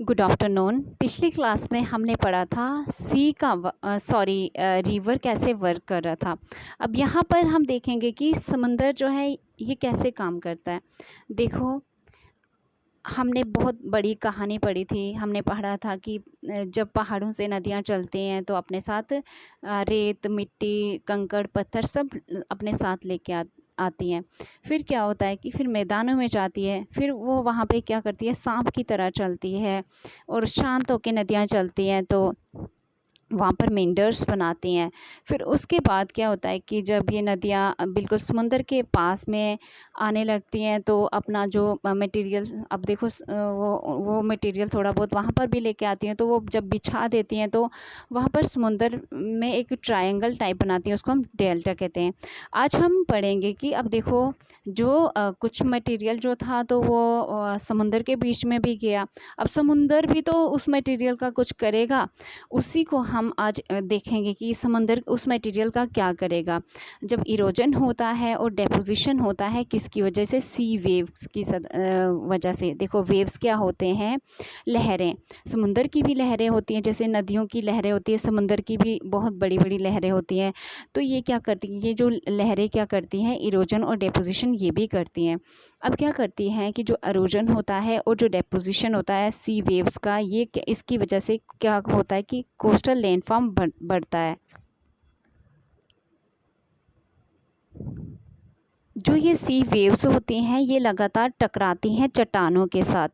Good afternoon. पिछली class में हमने पढ़ा था रिवर कैसे वर्क कर रहा था। अब यहाँ पर हम देखेंगे कि समंदर जो है ये कैसे काम करता है। देखो, हमने बहुत बड़ी कहानी पढ़ी थी। हमने पढ़ा था कि जब पहाड़ों से नदियाँ चलती हैं तो अपने साथ रेत, मिट्टी, कंकड़, पत्थर सब अपने साथ लेके आती हैं। फिर क्या होता है कि फिर मैदानों में जाती है, फिर वो वहाँ पे क्या करती है, सांप की तरह चलती है और शांत होकर नदियाँ चलती हैं तो वहाँ पर मेंढर्स बनाती हैं। फिर उसके बाद क्या होता है कि जब ये नदियाँ बिल्कुल समुंदर के पास में आने लगती हैं तो अपना जो मटेरियल, अब देखो वो मटेरियल थोड़ा बहुत वहाँ पर भी लेके आती हैं, तो वो जब बिछा देती हैं तो वहाँ पर समुंदर में एक ट्रायंगल टाइप बनाती हैं, उसको हम डेल्टा कहते हैं। आज हम पढ़ेंगे कि अब देखो जो कुछ मटेरियल जो था तो वो समुंदर के बीच में भी गया। अब समुंदर भी तो उस मटेरियल का कुछ करेगा, उसी को हम आज देखेंगे कि समंदर उस मटेरियल का क्या करेगा। जब इरोजन होता है और डेपोजिशन होता है, किसकी वजह से? सी वेव्स की वजह से। देखो, वेव्स क्या होते हैं? लहरें। समुंदर की भी लहरें होती हैं, जैसे नदियों की लहरें होती है, समुंदर की भी बहुत बड़ी बड़ी लहरें होती हैं। तो ये क्या करती हैं, ये जो लहरें क्या करती हैं? इरोजन और डेपोजिशन ये भी करती हैं। अब क्या करती हैं कि जो इरोजन होता है और जो डेपोजिशन होता है सी वेव्स का, ये इसकी वजह से क्या होता है कि कोस्टल लैंडफॉर्म बढ़ता है। जो ये सी वेव्स होती हैं ये लगातार टकराती हैं चट्टानों के साथ,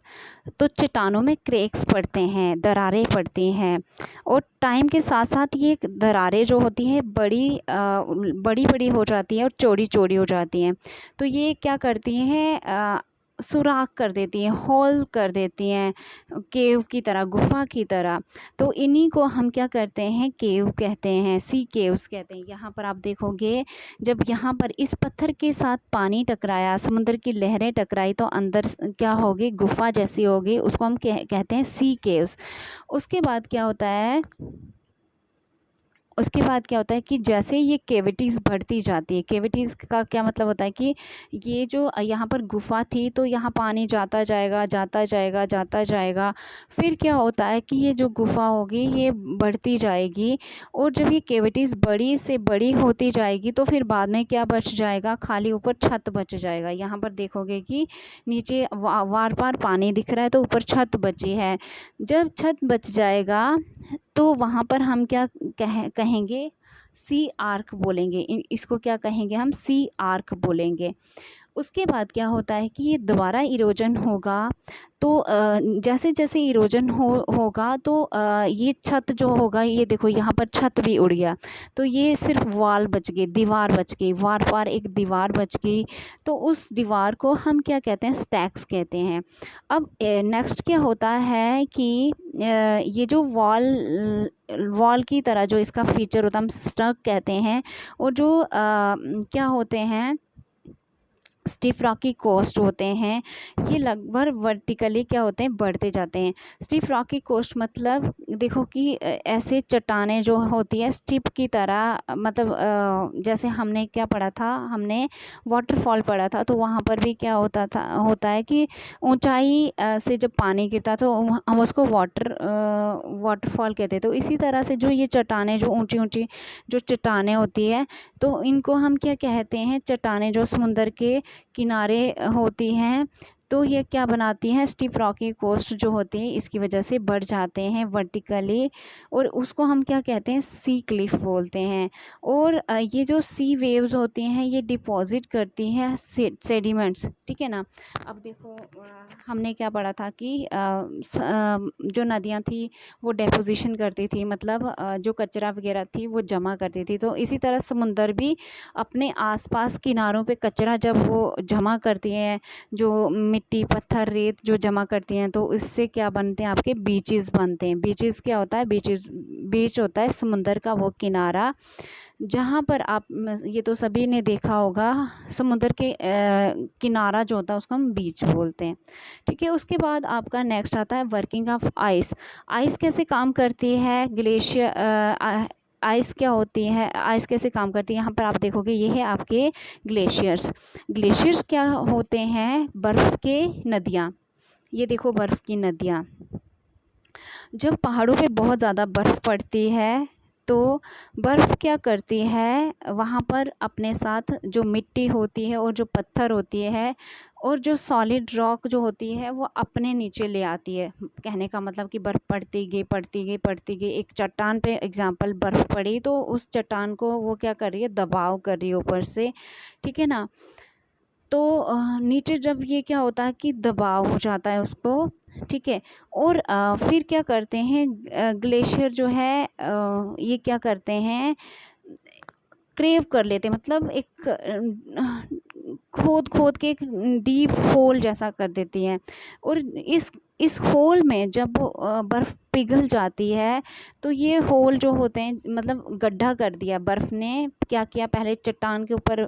तो चट्टानों में क्रैक्स पड़ते हैं, दरारें पड़ती हैं, और टाइम के साथ साथ ये दरारें जो होती हैं बड़ी बड़ी हो जाती हैं और चौड़ी चौड़ी हो जाती हैं। तो ये क्या करती हैं, सुराख कर देती हैं, होल कर देती हैं, केव की तरह, गुफा की तरह। तो इन्हीं को हम क्या करते हैं? केव कहते हैं, सी केव्स कहते हैं। यहाँ पर आप देखोगे, जब यहाँ पर इस पत्थर के साथ पानी टकराया, समुद्र की लहरें टकराई, तो अंदर क्या होगी? गुफा जैसी होगी, उसको हम कहते हैं सी केव्स। उसके बाद क्या होता है? उसके बाद क्या होता है कि जैसे ये कैविटीज़ बढ़ती जाती है, कैविटीज़ का क्या मतलब होता है कि ये जो यहाँ पर गुफा थी तो यहाँ पानी जाता जाएगा, जाता जाएगा, जाता जाएगा। फिर क्या होता है कि ये जो गुफा होगी ये बढ़ती जाएगी, और जब ये कैविटीज़ बड़ी से बड़ी होती जाएगी तो फिर बाद में क्या बच जाएगा? खाली ऊपर छत बच जाएगा। यहाँ पर देखोगे कि नीचे वार पार पानी दिख रहा है तो ऊपर छत बची है। जब छत बच जाएगा तो वहाँ पर हम क्या कहेंगे? सी आर्क बोलेंगे। इसको क्या कहेंगे हम? सी आर्क बोलेंगे। उसके बाद क्या होता है कि ये दोबारा इरोजन होगा, तो जैसे जैसे इरोजन होगा तो ये छत जो होगा, ये देखो यहाँ पर छत भी उड़ गया, तो ये सिर्फ वॉल बच गई, दीवार बच गई, वार पार एक दीवार बच गई। तो उस दीवार को हम क्या कहते हैं? स्टैक्स कहते हैं। अब नेक्स्ट क्या होता है कि ये जो वॉल की तरह जो इसका फीचर होता है, हम स्टैक कहते हैं। और जो क्या होते हैं? स्टिफ रॉकी कोस्ट होते हैं, ये लगभग वर्टिकली क्या होते हैं? बढ़ते जाते हैं। स्टिफ रॉकी कोस्ट मतलब देखो कि ऐसे चट्टानें जो होती है स्टिप की तरह, मतलब जैसे हमने क्या पढ़ा था? हमने वाटरफॉल पढ़ा था, तो वहाँ पर भी क्या होता है कि ऊंचाई से जब पानी गिरता तो हम उसको वाटरफॉल कहते हैं। तो इसी तरह से जो ये चट्टानें, जो ऊंची ऊंची जो चट्टानें होती है, तो इनको हम क्या कहते हैं? चट्टानें जो समुंदर के किनारे होती हैं, तो ये क्या बनाती हैं? स्टिफ रॉकी कोस्ट जो होती है इसकी वजह से बढ़ जाते हैं वर्टिकली, और उसको हम क्या कहते हैं? सी क्लिफ बोलते हैं। और ये जो सी वेव्स होती हैं ये डिपॉजिट करती हैं सेडिमेंट्स, ठीक है ना। अब देखो, हमने क्या पढ़ा था कि जो नदियाँ थी वो डेपोजिशन करती थी, मतलब जो कचरा वगैरह थी वो जमा करती थी। तो इसी तरह समुंदर भी अपने आसपास किनारों पे कचरा जब वो जमा करती हैं, जो मिट्टी, पत्थर, रेत जो जमा करती हैं, तो इससे क्या बनते हैं? आपके बीचेस बनते हैं। बीचेस क्या होता है? बीच होता है समुंदर का वो किनारा, जहाँ पर आप, ये तो सभी ने देखा होगा, समुंदर के किनारा जो होता है उसको हम बीच बोलते हैं, ठीक है। उसके बाद आपका नेक्स्ट आता है वर्किंग ऑफ आइस। आइस कैसे काम करती है? ग्लेशियर आइस क्या होती है? आइस कैसे काम करती है? यहाँ पर आप देखोगे ये है आपके ग्लेशियर्स। ग्लेशियर्स क्या होते हैं? बर्फ़ के नदियाँ। ये देखो बर्फ़ की नदियाँ, जब पहाड़ों पे बहुत ज़्यादा बर्फ़ पड़ती है तो बर्फ़ क्या करती है, वहाँ पर अपने साथ जो मिट्टी होती है और जो पत्थर होती है और जो सॉलिड रॉक जो होती है वो अपने नीचे ले आती है। कहने का मतलब कि बर्फ़ पड़ती गई पड़ती गई पड़ती गई, एक चट्टान पे एग्जाम्पल बर्फ़ पड़ी तो उस चट्टान को वो क्या कर रही है, दबाव कर रही है ऊपर से, ठीक है ना। तो नीचे जब ये क्या होता है कि दबाव हो जाता है उसको, ठीक है। और फिर क्या करते हैं, ग्लेशियर जो है ये क्या करते हैं, क्रेव कर लेते हैं, मतलब एक खोद खोद के एक डीप होल जैसा कर देती हैं। और इस होल में जब बर्फ़ पिघल जाती है तो ये होल जो होते हैं, मतलब गड्ढा कर दिया बर्फ़ ने, क्या किया, पहले चट्टान के ऊपर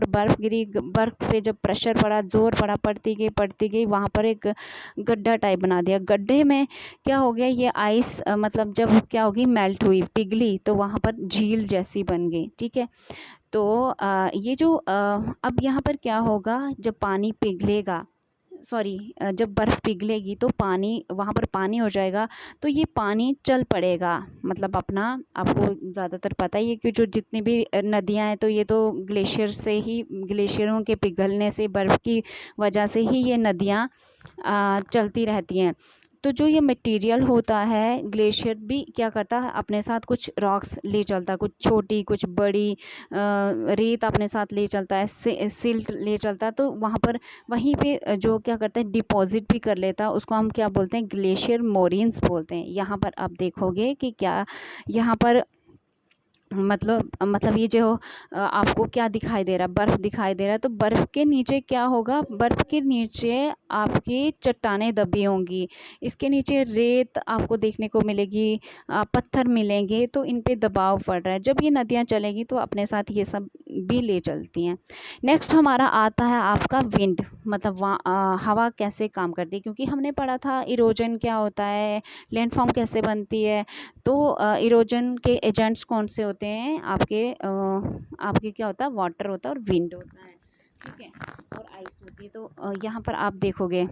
बर्फ़ गिरी, बर्फ़ पे जब प्रेशर पड़ा, ज़ोर पड़ा, पड़ती गई, वहाँ पर एक गड्ढा टाइप बना दिया। गड्ढे में क्या हो गया, ये आइस मतलब जब क्या होगी, मेल्ट हुई, पिघली, तो वहाँ पर झील जैसी बन गई, ठीक है। तो ये जो अब यहाँ पर क्या होगा, जब पानी पिघलेगा, सॉरी, जब बर्फ़ पिघलेगी तो पानी, वहाँ पर पानी हो जाएगा, तो ये पानी चल पड़ेगा, मतलब अपना, आपको ज़्यादातर पता ही है कि जो जितनी भी नदियाँ हैं तो ये तो ग्लेशियर से ही, ग्लेशियरों के पिघलने से, बर्फ़ की वजह से ही ये नदियाँ चलती रहती हैं। तो जो ये मटेरियल होता है, ग्लेशियर भी क्या करता है, अपने साथ कुछ रॉक्स ले चलता है, कुछ छोटी कुछ बड़ी, रेत अपने साथ ले चलता है, सिल्ट ले चलता है, तो वहाँ पर वहीं पे जो क्या करता है, डिपॉजिट भी कर लेता है, उसको हम क्या बोलते हैं, ग्लेशियर मोरिन्स बोलते हैं। यहाँ पर आप देखोगे कि क्या यहाँ पर मतलब ये जो आपको क्या दिखाई दे रहा है, बर्फ़ दिखाई दे रहा है, तो बर्फ़ के नीचे क्या होगा, बर्फ़ के नीचे आपकी चट्टानें दबी होंगी, इसके नीचे रेत आपको देखने को मिलेगी, पत्थर मिलेंगे, तो इन पे दबाव पड़ रहा है। जब ये नदियाँ चलेगी तो अपने साथ ये सब भी ले चलती हैं। नेक्स्ट हमारा आता है आपका विंड, मतलब हवा कैसे काम करती है, क्योंकि हमने पढ़ा था इरोजन क्या होता है, लैंडफॉर्म कैसे बनती है। तो इरोजन के एजेंट्स कौन से होते हैं, आपके क्या होता है, वाटर होता है और विंड होता है, ठीक है, और आइस होती है। तो यहाँ पर आप देखोगे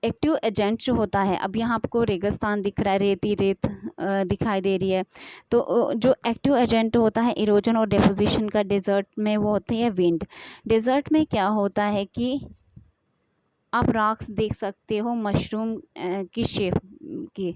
एक्टिव एजेंट जो होता है, अब यहाँ आपको रेगिस्तान दिख रहा है, रेती रेत दिखाई दे रही है, तो जो एक्टिव एजेंट होता है इरोजन और डेपोजिशन का डेजर्ट में, वो होती है विंड। डेजर्ट में क्या होता है कि आप रॉक्स देख सकते हो मशरूम की शेप की,